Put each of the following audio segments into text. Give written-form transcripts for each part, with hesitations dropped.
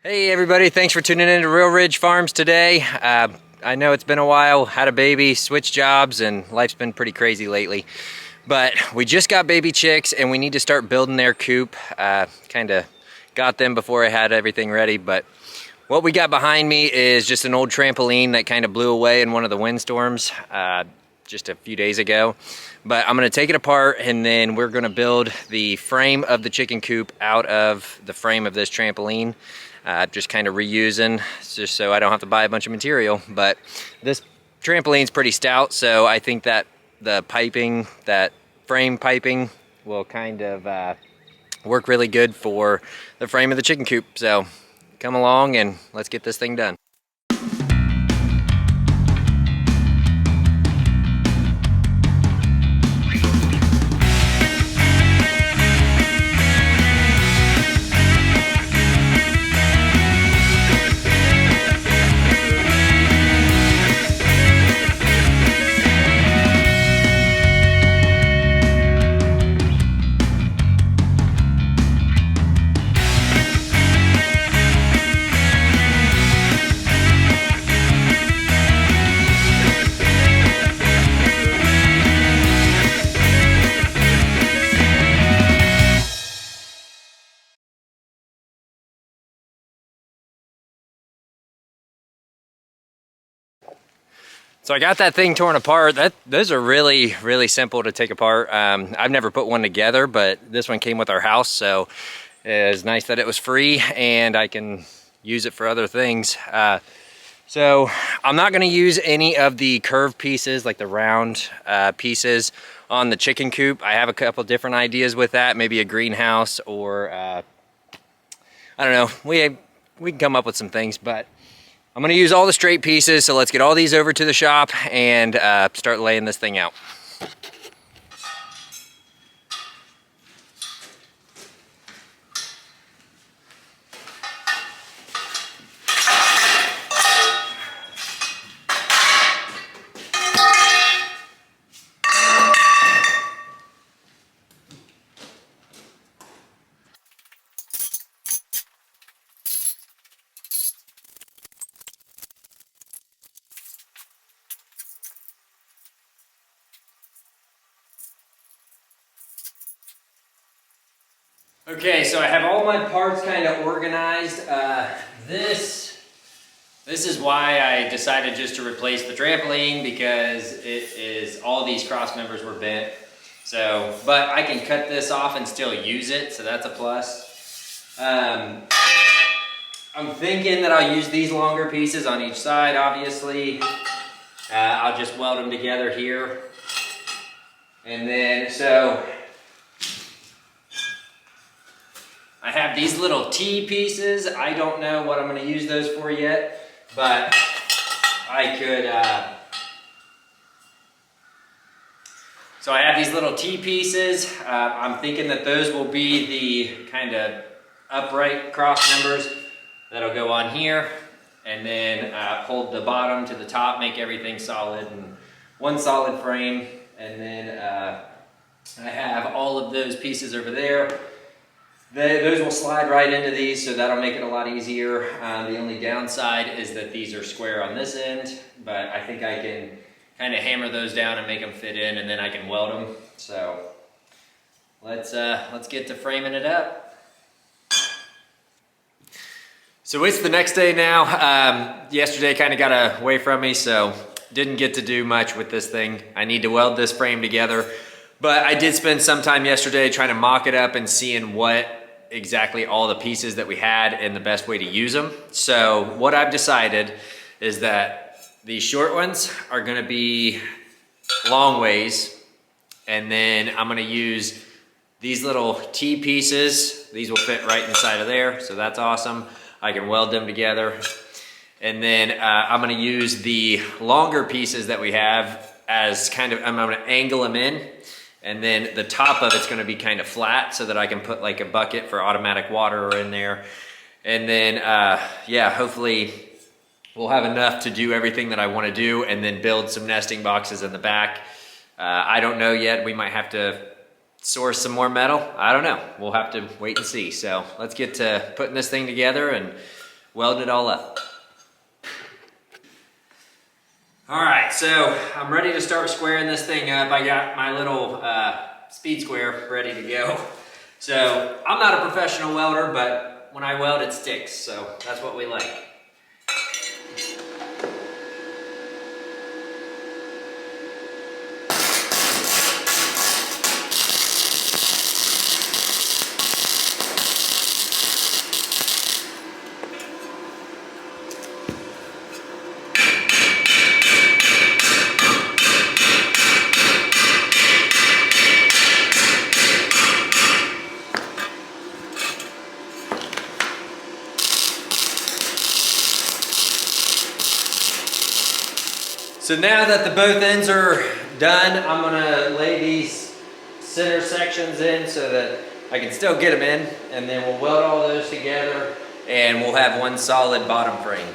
Hey everybody, thanks for tuning in to Real Ridge Farms today. I know it's been a while, had a baby, switched jobs, and life's been pretty crazy lately. But we just got baby chicks and we need to start building their coop. Kind of got them before I had everything ready, but what we got behind me is just an old trampoline that kind of blew away in one of the windstorms just a few days ago. But I'm gonna take it apart and then we're gonna build the frame of the chicken coop out of the frame of this trampoline. Just kind of reusing, just so I don't have to buy a bunch of material. But this trampoline's pretty stout, so I think that the piping, that frame piping, will kind of work really good for the frame of the chicken coop. So come along and let's get this thing done. So I got that thing torn apart. Those are really, really simple to take apart. I've never put one together, but this one came with our house, so it's nice that it was free and I can use it for other things. So I'm not gonna use any of the curved pieces, like the round pieces on the chicken coop. I have a couple different ideas with that, maybe a greenhouse or I don't know. We can come up with some things, but I'm gonna use all the straight pieces, so let's get all these over to the shop and start laying this thing out. Okay, so I have all my parts kind of organized. This is why I decided just to replace the trampoline, because it is, all these cross members were bent. So, but I can cut this off and still use it, so that's a plus. I'm thinking that I'll use these longer pieces on each side, obviously. I'll just weld them together here. And then, so, I have these little T pieces. I don't know what I'm gonna use those for yet, but I could, so I have these little T pieces. I'm thinking that those will be the kind of upright cross members that'll go on here, and then hold the bottom to the top, make everything solid and one solid frame. And then I have all of those pieces over there. Those will slide right into these, so that'll make it a lot easier. The only downside is that these are square on this end, but I think I can kind of hammer those down and make them fit in, and then I can weld them. So let's get to framing it up. So it's the next day now. Yesterday kind of got away from me, so didn't get to do much with this thing. I need to weld this frame together, but I did spend some time yesterday trying to mock it up and seeing what exactly all the pieces that we had and the best way to use them. So what I've decided is that these short ones are gonna be long ways, and then I'm gonna use these little T pieces. These will fit right inside of there, so that's awesome. I can weld them together. And then I'm gonna use the longer pieces that we have as kind of, I'm gonna angle them in, and then the top of it's gonna be kind of flat so that I can put like a bucket for automatic water in there. And then, yeah, hopefully we'll have enough to do everything that I wanna do, and then build some nesting boxes in the back. I don't know yet, we might have to source some more metal. I don't know, we'll have to wait and see. So let's get to putting this thing together and weld it all up. All right, so I'm ready to start squaring this thing up. I got my little speed square ready to go. So I'm not a professional welder, but when I weld, it sticks. So that's what we like. So now that the both ends are done, I'm gonna lay these center sections in so that I can still get them in, and then we'll weld all those together and we'll have one solid bottom frame.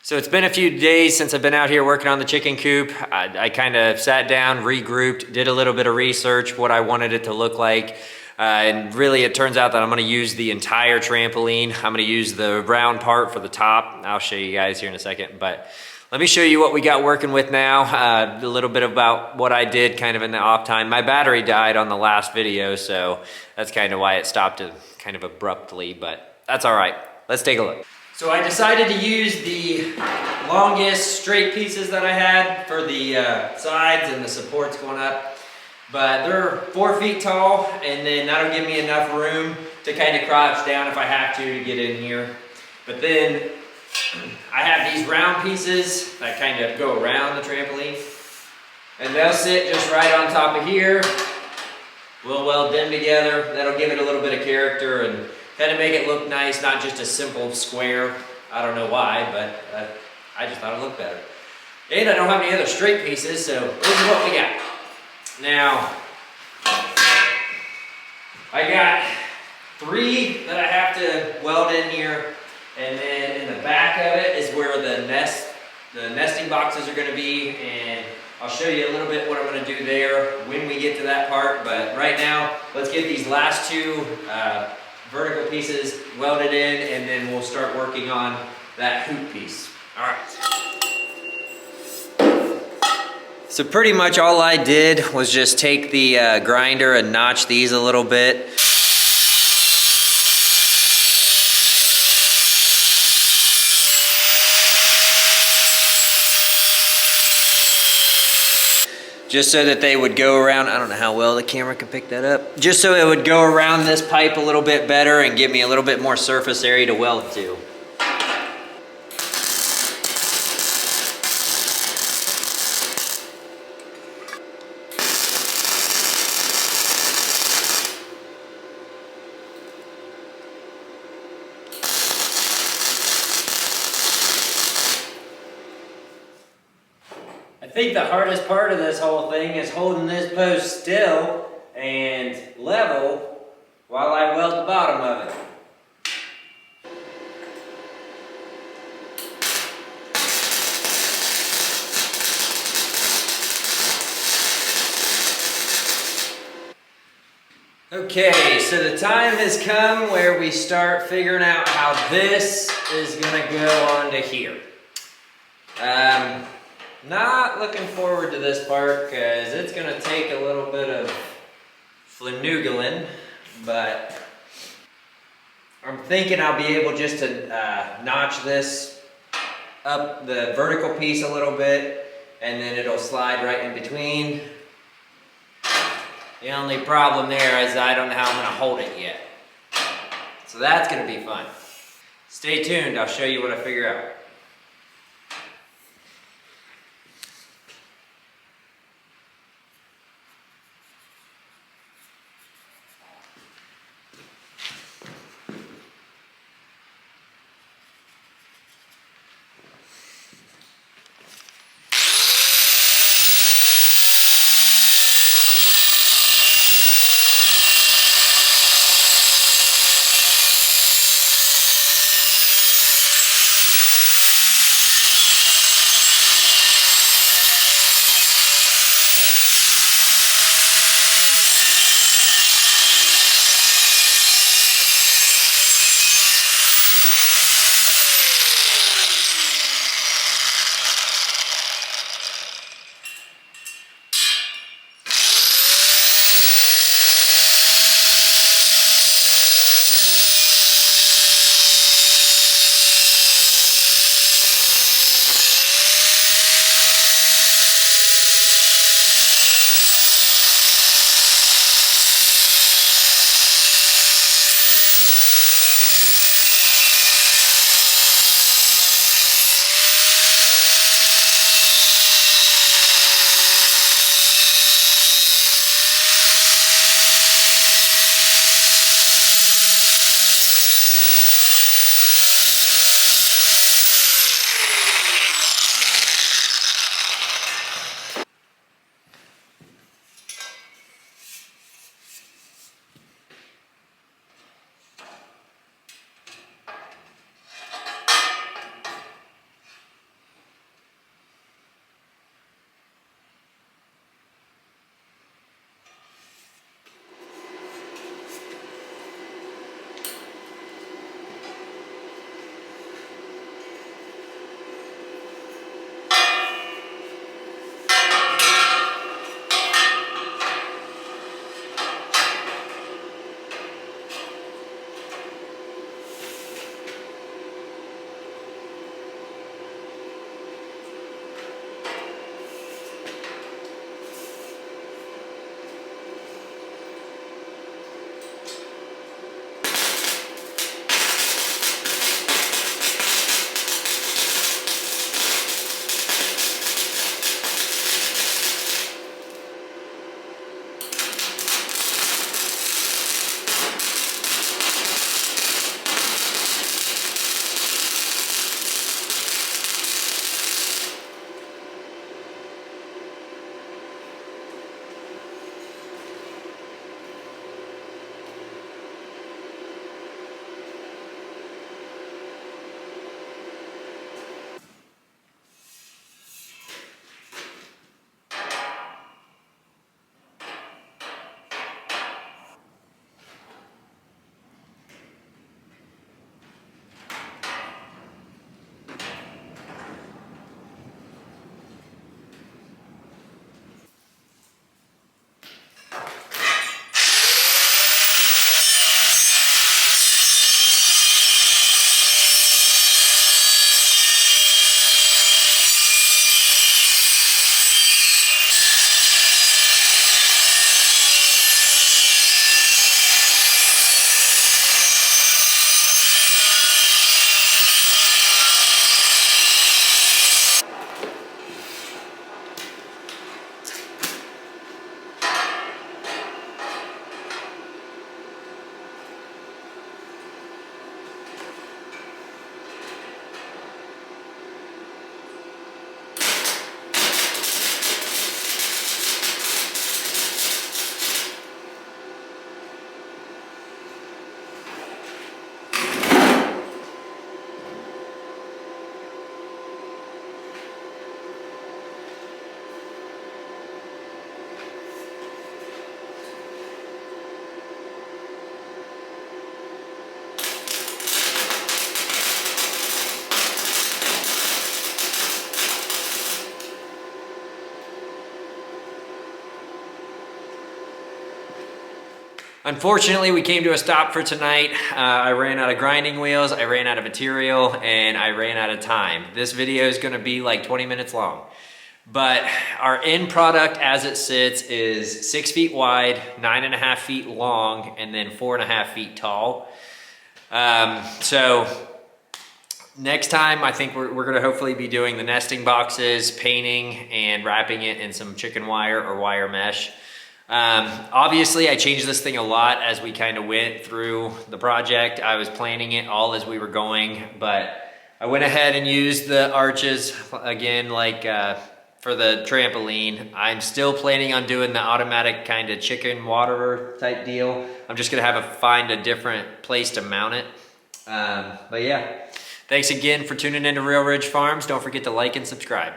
So it's been a few days since I've been out here working on the chicken coop. I kind of sat down, regrouped, did a little bit of research, what I wanted it to look like. And really it turns out that I'm gonna use the entire trampoline. I'm gonna use the round part for the top. I'll show you guys here in a second, but let me show you what we got working with now. A little bit about what I did kind of in the off time. My battery died on the last video, so that's kind of why it stopped kind of abruptly, but that's all right. Let's take a look. So I decided to use the longest straight pieces that I had for the sides and the supports going up. But they're 4 feet tall, and then that'll give me enough room to kind of crouch down if I have to get in here. But then I have these round pieces that kind of go around the trampoline, and they'll sit just right on top of here. We'll weld them together. That'll give it a little bit of character and kind of make it look nice, not just a simple square. I don't know why, but I just thought it looked better. And I don't have any other straight pieces, so this is what we got. Now, I got 3 that I have to weld in here, and then in the back of it is where the nesting boxes are gonna be, and I'll show you a little bit what I'm gonna do there when we get to that part, but right now, let's get these last 2 vertical pieces welded in, and then we'll start working on that hoop piece. All right. So pretty much all I did was just take the grinder and notch these a little bit. Just so that they would go around, I don't know how well the camera can pick that up. Just so it would go around this pipe a little bit better and give me a little bit more surface area to weld to. I think the hardest part of this whole thing is holding this post still and level while I weld the bottom of it. Okay, so the time has come where we start figuring out how this is gonna go onto here. Not looking forward to this part because it's gonna take a little bit of flanugaling, but I'm thinking I'll be able just to notch this up the vertical piece a little bit, and then it'll slide right in between. The only problem there is I don't know how I'm gonna hold it yet. So that's gonna be fun. Stay tuned, I'll show you what I figure out. Unfortunately, we came to a stop for tonight. I ran out of grinding wheels, I ran out of material, and I ran out of time. This video is gonna be like 20 minutes long. But our end product as it sits is 6 feet wide, 9.5 feet long, and then 4.5 feet tall. So next time, I think we're gonna hopefully be doing the nesting boxes, painting, and wrapping it in some chicken wire or wire mesh. Obviously, I changed this thing a lot as we kind of went through the project. I was planning it all as we were going, but I went ahead and used the arches again, like for the trampoline. I'm still planning on doing the automatic kind of chicken waterer type deal. I'm just gonna find a different place to mount it. But yeah, thanks again for tuning into Real Ridge Farms. Don't forget to like and subscribe.